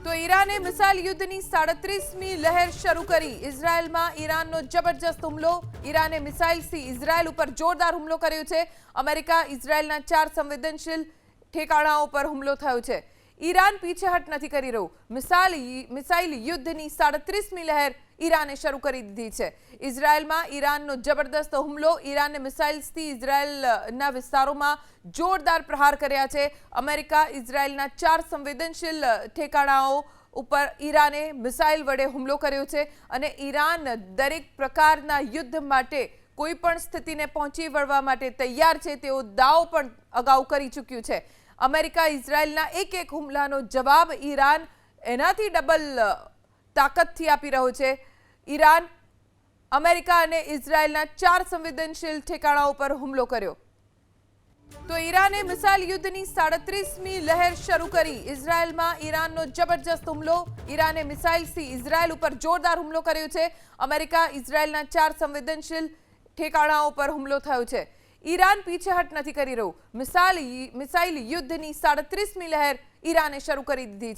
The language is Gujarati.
તો ઈરાને મિસાઇલ યુદ્ધની 37મી લહેર શરૂ કરી। ઇઝરાયલમાં ઈરાનનો જબરજસ્ત હુમલો। ઈરાને મિસાઇલથી ઇઝરાયલ ઉપર જોરદાર હુમલો કર્યો છે। અમેરિકા ઇઝરાયલના 4 સંવેદનશીલ ઠેકાણાઓ પર હુમલો થયો છે। ઈરાન પીછેહટ નથી કરી રહ્યું। મિસાઇલ યુદ્ધની 37મી લહેર ઈરાને શરૂ કરી દીધી છે। ઇઝરાયલમાં ઈરાનનો જબરદસ્ત હુમલો। ઈરાને મિસાઇલ્સથી ઇઝરાયલના વિસ્તારોમાં જોરદાર પ્રહાર કર્યા છે। અમેરિકા ઇઝરાયલના 4 સંવેદનશીલ ઠેકાણાઓ ઉપર ઈરાને મિસાઇલ વડે હુમલો કર્યો છે અને ઈરાન દરેક પ્રકારના યુદ્ધ માટે કોઈ પણ સ્થિતિને પહોંચી વળવા માટે તૈયાર છે તેવો દાવો પણ અગાઉ કરી ચૂક્યું છે। અમેરિકા ઇઝરાયલના એક હુમલાનો જવાબ ઈરાન એનાથી ડબલ તાકાતથી આપી રહ્યો છે। ઈરાન અમેરિકા અને ઇઝરાયલના 4 સંવેદનશીલ ઠેકાણાઓ પર હુમલો કર્યો। તો ઈરાને મિસાઇલ યુદ્ધની 37મી લહેર શરૂ કરી। ઇઝરાયલમાં ઈરાનનો જબરજસ્ત હુમલો। ઈરાને મિસાઇલથી ઇઝરાયલ ઉપર જોરદાર હુમલો કર્યો છે। અમેરિકા ઇઝરાયલના 4 સંવેદનશીલ ઠેકાણાઓ પર હુમલો થયો છે। ઈરાન પીછેહટ નથી કરી રહ્યું। મિસાઇલ યુદ્ધની 37મી લહેર ઈરાને શરૂ કરી દીધી છે।